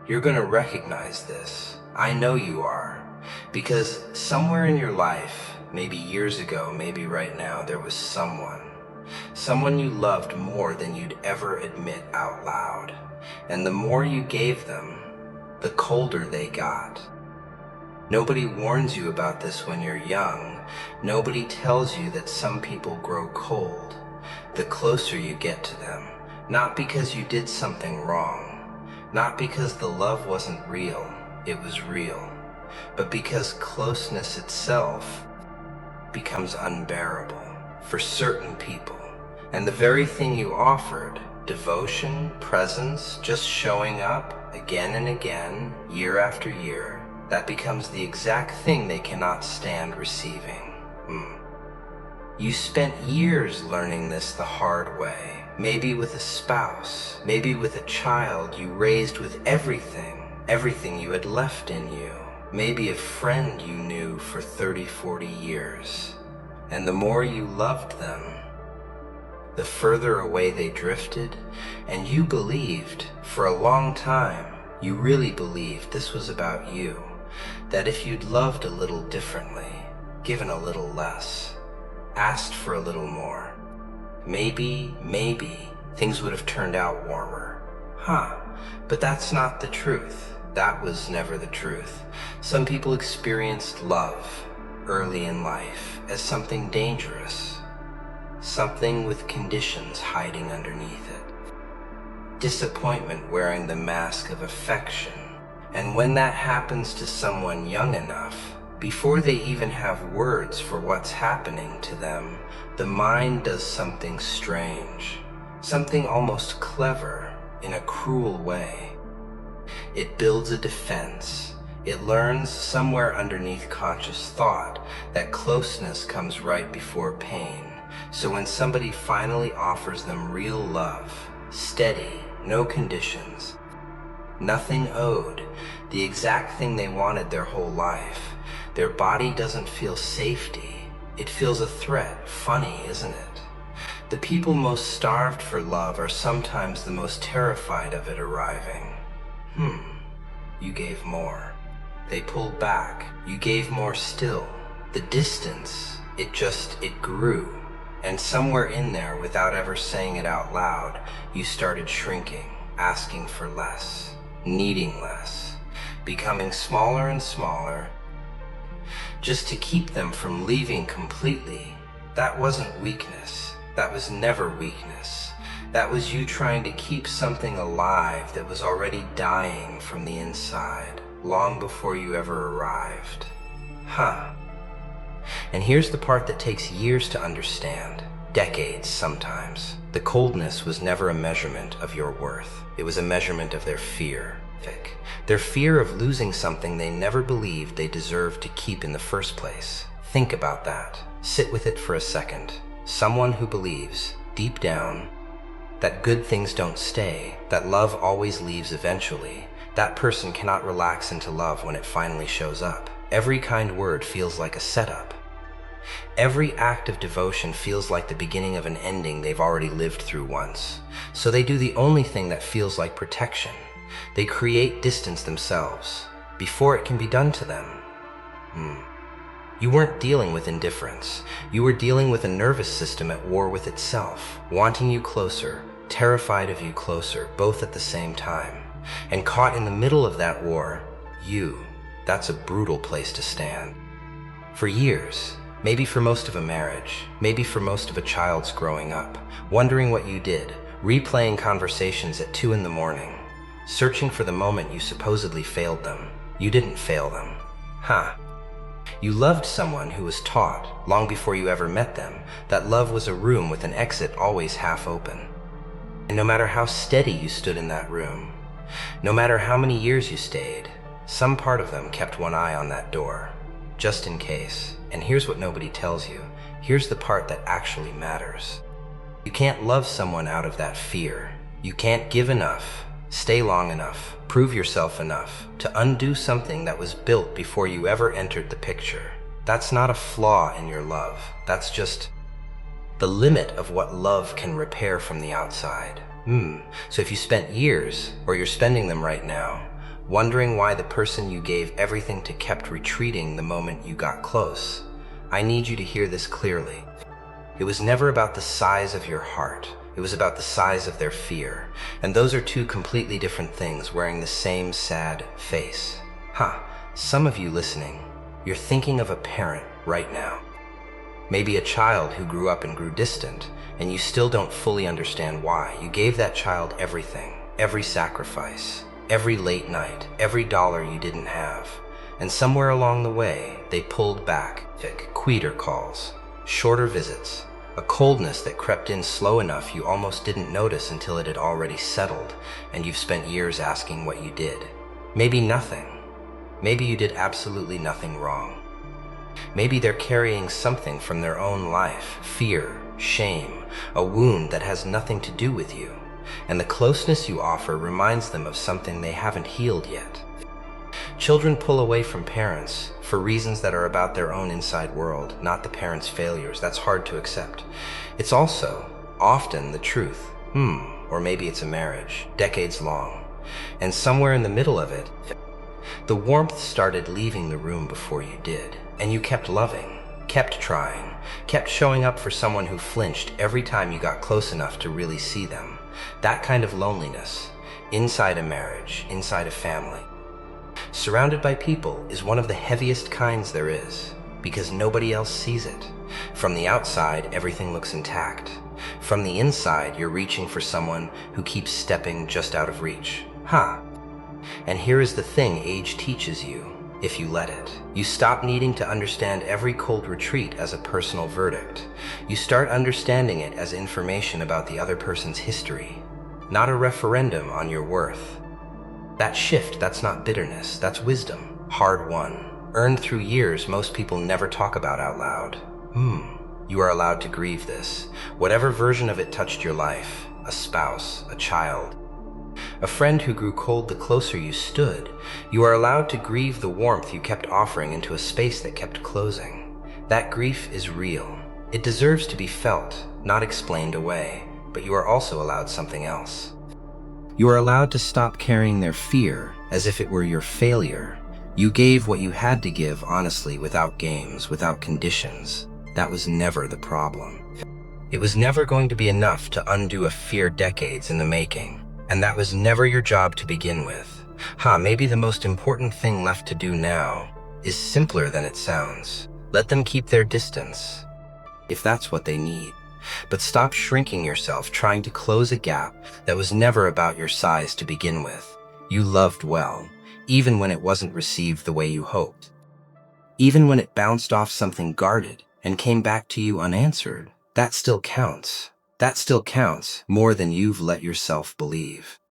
You're gonna recognize this. I know you are. Because somewhere in your life, maybe years ago, maybe right now, there was someone you loved more than you'd ever admit out loud. And the more you gave them, the colder they got. Nobody warns you about this when you're young. Nobody tells you that some people grow cold the closer you get to them. Not because you did something wrong, not because the love wasn't real, it was real, but because closeness itself becomes unbearable for certain people. And the very thing you offered, devotion, presence, just showing up again and again, year after year, that becomes the exact thing they cannot stand receiving. You spent years learning this the hard way, maybe with a spouse, maybe with a child you raised with everything you had left in you, maybe a friend you knew for 30, 40 years. And the more you loved them, the further away they drifted, and you believed, for a long time, you really believed this was about you, that if you'd loved a little differently, given a little less, asked for a little more, maybe, things would have turned out warmer. But that's not the truth. That was never the truth. Some people experienced love early in life as something dangerous, something with conditions hiding underneath it. Disappointment wearing the mask of affection. And when that happens to someone young enough, before they even have words for what's happening to them, the mind does something strange, something almost clever in a cruel way. It builds a defense. It learns somewhere underneath conscious thought that closeness comes right before pain. So when somebody finally offers them real love, steady, no conditions, nothing owed, the exact thing they wanted their whole life, their body doesn't feel safety. It feels a threat. Funny, isn't it? The people most starved for love are sometimes the most terrified of it arriving. You gave more. They pulled back. You gave more still. The distance, it grew. And somewhere in there, without ever saying it out loud, you started shrinking, asking for less, needing less, becoming smaller and smaller, just to keep them from leaving completely. That wasn't weakness. That was never weakness. That was you trying to keep something alive that was already dying from the inside, long before you ever arrived. And here's the part that takes years to understand, decades sometimes. The coldness was never a measurement of your worth. It was a measurement of their fear. Their fear of losing something they never believed they deserved to keep in the first place. Think about that. Sit with it for a second. Someone who believes, deep down, that good things don't stay, that love always leaves eventually. That person cannot relax into love when it finally shows up. Every kind word feels like a setup. Every act of devotion feels like the beginning of an ending they've already lived through once. So they do the only thing that feels like protection. They create distance themselves before it can be done to them. You weren't dealing with indifference. You were dealing with a nervous system at war with itself, wanting you closer, terrified of you closer, both at the same time. And caught in the middle of that war, that's a brutal place to stand. For years, maybe for most of a marriage, maybe for most of a child's growing up, wondering what you did, replaying conversations at 2 a.m, searching for the moment you supposedly failed them. You didn't fail them. You loved someone who was taught, long before you ever met them, that love was a room with an exit always half open. And no matter how steady you stood in that room, no matter how many years you stayed, some part of them kept one eye on that door, just in case. And here's what nobody tells you. Here's the part that actually matters. You can't love someone out of that fear. You can't give enough, stay long enough, prove yourself enough to undo something that was built before you ever entered the picture. That's not a flaw in your love. That's just the limit of what love can repair from the outside. So if you spent years, or you're spending them right now, wondering why the person you gave everything to kept retreating the moment you got close. I need you to hear this clearly. It was never about the size of your heart. It was about the size of their fear. And those are two completely different things wearing the same sad face. Some of you listening, you're thinking of a parent right now. Maybe a child who grew up and grew distant, and you still don't fully understand why. You gave that child everything, every sacrifice, every late night, every dollar you didn't have. And somewhere along the way, they pulled back. Quieter calls, shorter visits, a coldness that crept in slow enough you almost didn't notice until it had already settled, and you've spent years asking what you did. Maybe nothing. Maybe you did absolutely nothing wrong. Maybe they're carrying something from their own life, fear, shame, a wound that has nothing to do with you, and the closeness you offer reminds them of something they haven't healed yet. Children pull away from parents for reasons that are about their own inside world, not the parents' failures. That's hard to accept. It's also often the truth. Or maybe it's a marriage, decades long. And somewhere in the middle of it, the warmth started leaving the room before you did. And you kept loving, kept trying, kept showing up for someone who flinched every time you got close enough to really see them. That kind of loneliness, inside a marriage, inside a family, surrounded by people, is one of the heaviest kinds there is, because nobody else sees it. From the outside, everything looks intact. From the inside, you're reaching for someone who keeps stepping just out of reach. And here is the thing age teaches you. If you let it, you stop needing to understand every cold retreat as a personal verdict. You start understanding it as information about the other person's history, not a referendum on your worth. That shift, that's not bitterness, that's wisdom, hard won, earned through years most people never talk about out loud. You are allowed to grieve this, whatever version of it touched your life, a spouse, a child, a friend who grew cold the closer you stood. You are allowed to grieve the warmth you kept offering into a space that kept closing. That grief is real. It deserves to be felt, not explained away, but you are also allowed something else. You are allowed to stop carrying their fear as if it were your failure. You gave what you had to give honestly, without games, without conditions. That was never the problem. It was never going to be enough to undo a fear decades in the making. And that was never your job to begin with. Maybe the most important thing left to do now is simpler than it sounds. Let them keep their distance, if that's what they need. But stop shrinking yourself trying to close a gap that was never about your size to begin with. You loved well, even when it wasn't received the way you hoped. Even when it bounced off something guarded and came back to you unanswered. That still counts. That still counts more than you've let yourself believe.